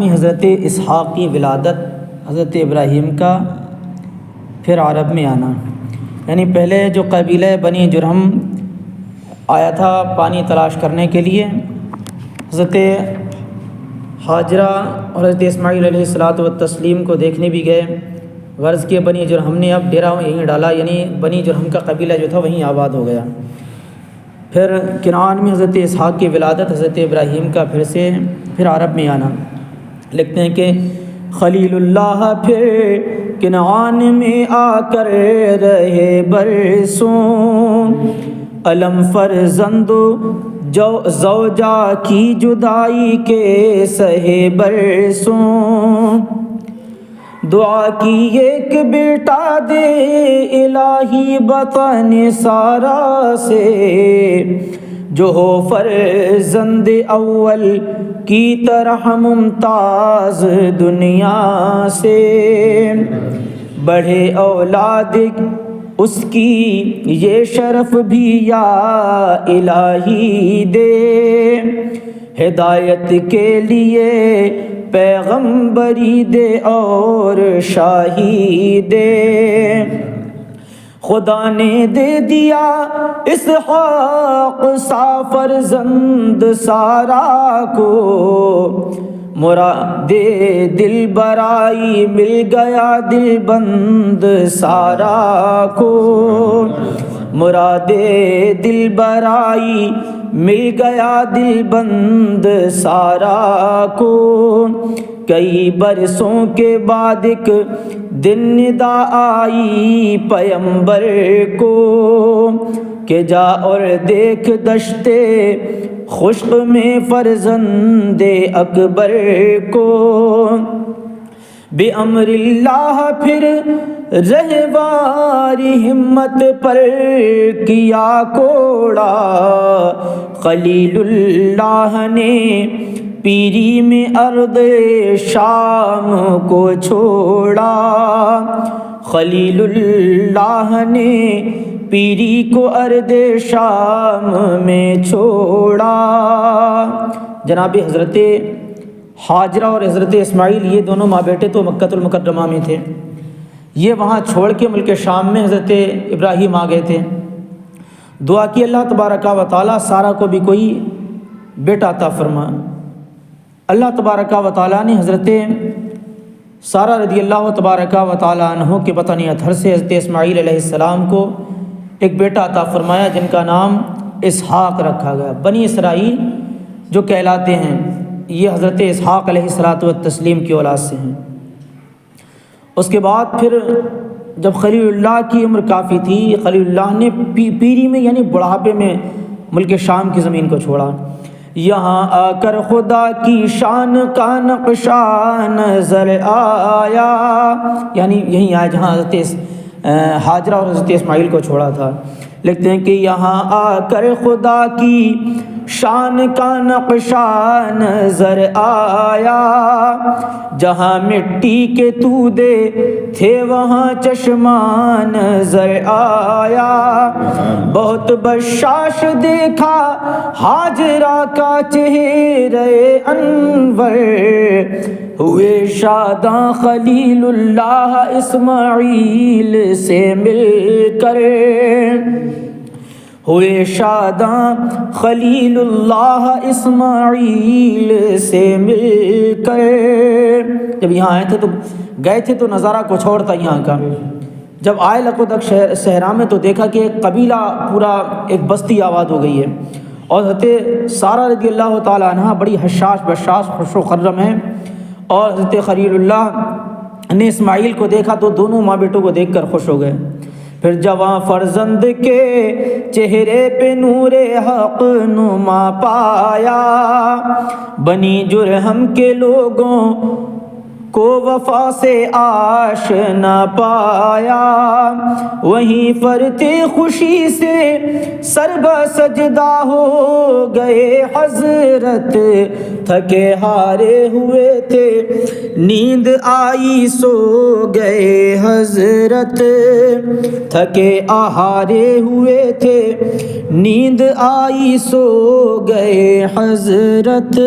حضرت اسحاق کی ولادت، حضرت ابراہیم کا پھر عرب میں آنا، یعنی پہلے جو قبیلہ بنی جرہم آیا تھا پانی تلاش کرنے کے لیے، حضرت ہاجرہ اور حضرت اسماعیل علیہ الصلاۃ والتسلیم کو دیکھنے بھی گئے۔ غرض کے بنی جرہم نے اب ڈیرا یہیں ڈالا، یعنی بنی جرہم کا قبیلہ جو تھا وہیں آباد ہو گیا۔ پھر کنعان میں حضرت اسحاق کی ولادت، حضرت ابراہیم کا پھر عرب میں آنا۔ لکھتے ہیں کہ خلیل اللہ پھر کنعان میں آ کر رہے برسوں، علم فرزند زوجہ کی جدائی کے سہے برسوں، دعا کی ایک بیٹا دے الہی بطن سارا سے، جو ہو فرزند اول کی طرح ممتاز دنیا سے، بڑھے اولاد اس کی یہ شرف بھی یا الہی دے، ہدایت کے لیے پیغمبری دے اور شاہی دے، خدا نے دے دیا اسحاق سا فرزند سارا کو، مراد دل برائی مل گیا دل بند سارا کو، مراد دل برائی مل گیا دل بند سارا کو، کئی برسوں کے بعد ایک دن ندا آئی پیمبر کو، کہ جا اور دیکھ دشتے خشک میں فرزند اکبر کو، بے امر اللہ پھر رہواری ہمت پر کیا کوڑا، خلیل اللہ نے پیری میں ارض شام کو چھوڑا، خلیل اللہ نے پیری کو ارض شام میں چھوڑا۔ جناب حضرت ہاجرہ اور حضرت اسماعیل یہ دونوں ماں بیٹے تو مکہ المکرمہ میں تھے، یہ وہاں چھوڑ کے ملک شام میں حضرت ابراہیم آ گئے تھے۔ دعا کی اللہ تبارک و تعالیٰ سارہ کو بھی کوئی بیٹا عطا فرما۔ اللہ تبارک و تعالیٰ نے حضرت سارہ رضی اللہ تبارک و تعالیٰ عنہ کے بطن اطہر سے حضرت اسماعیل علیہ السلام کو ایک بیٹا عطا فرمایا، جن کا نام اسحاق رکھا گیا۔ بنی اسرائیل جو کہلاتے ہیں یہ حضرت اسحاق علیہ الصلاۃ والتسلیم کی اولاد سے ہیں۔ اس کے بعد پھر جب خلیل اللہ کی عمر کافی تھی، خلیل اللہ نے پیری میں یعنی بڑھاپے میں ملک شام کی زمین کو چھوڑا۔ یہاں آ کر خدا کی شان کا نقشہ نظر آیا، یعنی یہیں آیا جہاں حضرت ہاجرہ اور حضرت اسماعیل کو چھوڑا تھا۔ لکھتے ہیں کہ یہاں آ کر خدا کی شان کا نقشہ نظر آیا، جہاں مٹی کے تودے تھے وہاں چشمہ نظر آیا، بہت بشاش دیکھا ہاجرہ کا چہرے انور، ہوئے شاداں خلیل اللہ اسماعیل سے مل کر، ہوئے شاداں خلیل اللہ اسماعیل سے مل کر۔ جب یہاں آئے تھے تو گئے تھے تو نظارہ کچھ اور تھا یہاں کا، جب آئے لقدک صحرا میں تو دیکھا کہ ایک قبیلہ پورا ایک بستی آباد ہو گئی ہے، اور حضرت سارہ رضی اللہ تعالیٰ عنہ بڑی حشاش بشاش خوش و خرم ہے، اور حضرت خلیل اللہ نے اسماعیل کو دیکھا تو دونوں ماں بیٹوں کو دیکھ کر خوش ہو گئے۔ پھر جواں فرزند کے چہرے پہ نور حق نما پایا، بنی جرہم کے لوگوں کو وفا سے آشنا پایا، وہیں فرتے خوشی سے سر بسجدہ ہو گئے حضرت، تھکے ہارے ہوئے تھے نیند آئی سو گئے حضرت، تھکے ہارے ہوئے تھے نیند آئی سو گئے حضرت۔